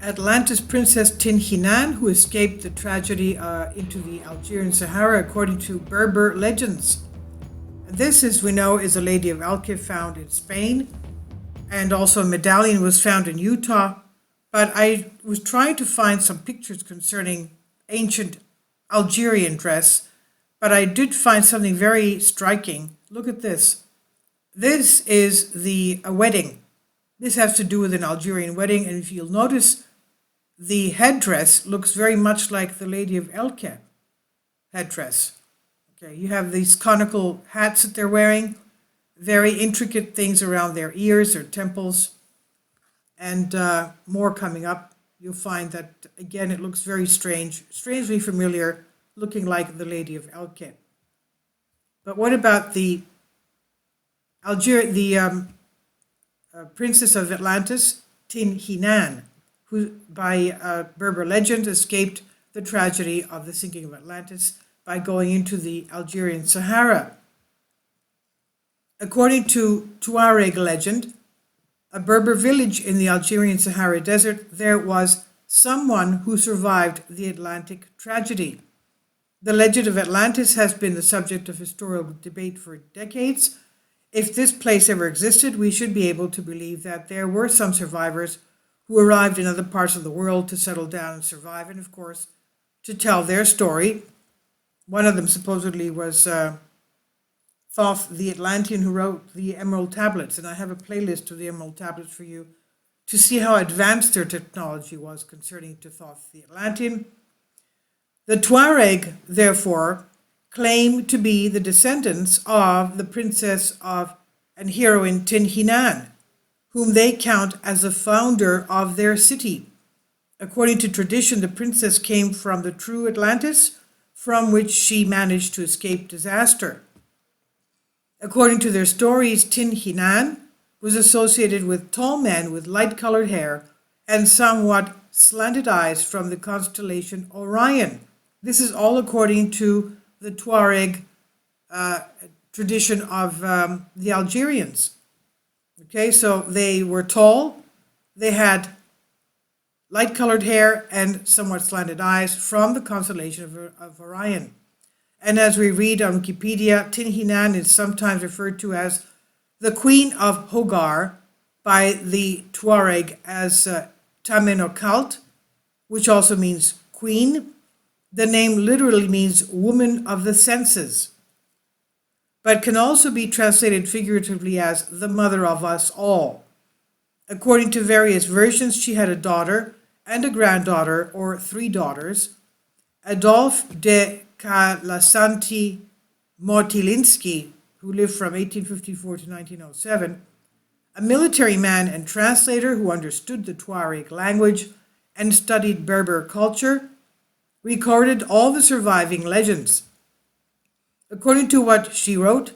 Atlantis princess Hinan, who escaped the tragedy into the Algerian Sahara, according to Berber legends. This, as we know, is a lady of Elche found in Spain, and also a medallion was found in Utah. But I was trying to find some pictures concerning ancient Algerian dress, but I did find something very striking. Look at this. This is a wedding. This has to do with an Algerian wedding, and if you'll notice, the headdress looks very much like the Lady of Elche headdress. Okay, you have these conical hats that they're wearing, very intricate things around their ears, their temples, and more coming up. You'll find that, again, it looks very strange, strangely familiar, looking like the Lady of Elche. But what about the Princess of Atlantis, Hinan, who by Berber legend escaped the tragedy of the sinking of Atlantis by going into the Algerian Sahara. According to Tuareg legend, a Berber village in the Algerian Sahara Desert, there was someone who survived the Atlantic tragedy. The legend of Atlantis has been the subject of historical debate for decades. If this place ever existed, we should be able to believe that there were some survivors who arrived in other parts of the world to settle down and survive, and of course, to tell their story. One of them supposedly was Thoth the Atlantean, who wrote the Emerald Tablets, and I have a playlist of the Emerald Tablets for you to see how advanced their technology was concerning to Thoth the Atlantean. The Tuareg, therefore, claim to be the descendants of the princess of and heroine Hinan, whom they count as the founder of their city. According to tradition, the princess came from the true Atlantis, from which she managed to escape disaster. According to their stories, Hinan was associated with tall men with light-colored hair and somewhat slanted eyes from the constellation Orion. This is all according to the Tuareg tradition of the Algerians. Okay, so they were tall, they had light-colored hair and somewhat slanted eyes from the constellation of Orion. And as we read on Wikipedia, Hinan is sometimes referred to as the Queen of Hogar by the Tuareg as Tamenokalt, which also means queen. The name literally means woman of the senses, but can also be translated figuratively as the mother of us all. According to various versions, she had a daughter and a granddaughter, or 3 daughters. Adolphe de Kalasanti Motilinski, who lived from 1854 to 1907, a military man and translator who understood the Tuareg language and studied Berber culture, recorded all the surviving legends. According to what she wrote,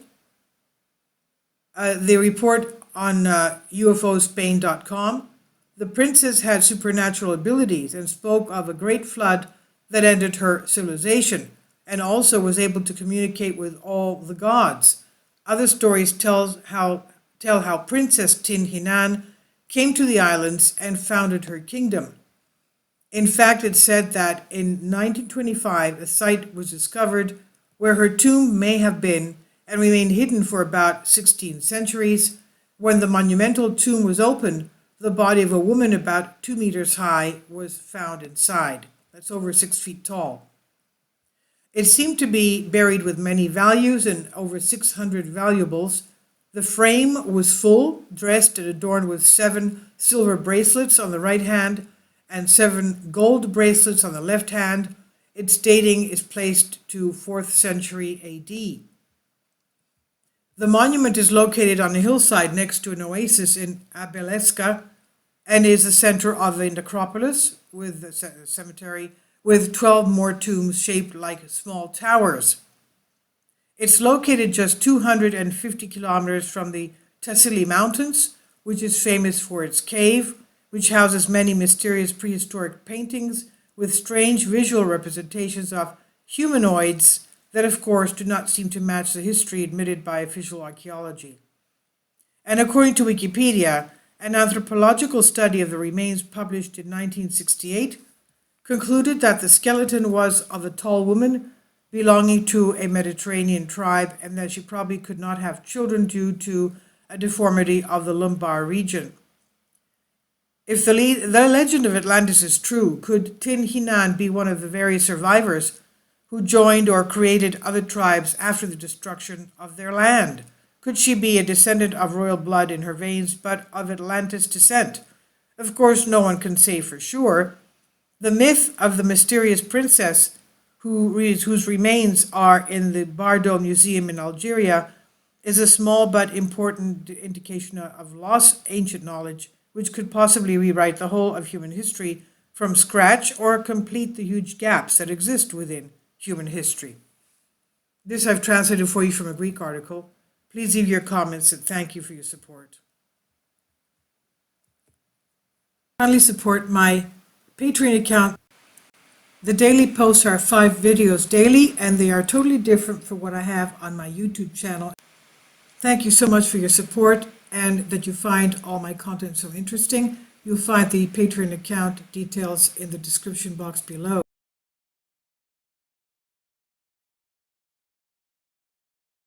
the report on UFOspain.com, the princess had supernatural abilities and spoke of a great flood that ended her civilization, and also was able to communicate with all the gods. Other stories tell how Princess Hinan came to the islands and founded her kingdom. In fact, it's said that in 1925, a site was discovered where her tomb may have been and remained hidden for about 16 centuries. When the monumental tomb was opened, the body of a woman about 2 meters high was found inside. That's over 6 feet tall. It seemed to be buried with many values and over 600 valuables. The frame was full, dressed and adorned with 7 silver bracelets on the right hand and 7 gold bracelets on the left hand. Its dating is placed to 4th century AD. The monument is located on a hillside next to an oasis in Abeleska and is the center of a necropolis with a cemetery with 12 more tombs shaped like small towers. It's located just 250 kilometers from the Tassili Mountains, which is famous for its cave, which houses many mysterious prehistoric paintings with strange visual representations of humanoids that, of course, do not seem to match the history admitted by official archaeology. And according to Wikipedia, an anthropological study of the remains published in 1968 concluded that the skeleton was of a tall woman belonging to a Mediterranean tribe and that she probably could not have children due to a deformity of the lumbar region. If the legend of Atlantis is true, could Tin Hinan be one of the various survivors who joined or created other tribes after the destruction of their land? Could she be a descendant of royal blood in her veins, but of Atlantis descent? Of course, no one can say for sure. The myth of the mysterious princess whose remains are in the Bardo Museum in Algeria is a small but important indication of lost ancient knowledge, which could possibly rewrite the whole of human history from scratch or complete the huge gaps that exist within human history. This I've translated for you from a Greek article. Please leave your comments and thank you for your support. Kindly support my Patreon account. The daily posts are 5 videos daily, and they are totally different from what I have on my YouTube channel. Thank you so much for your support and that you find all my content so interesting. You'll find the Patreon account details in the description box below.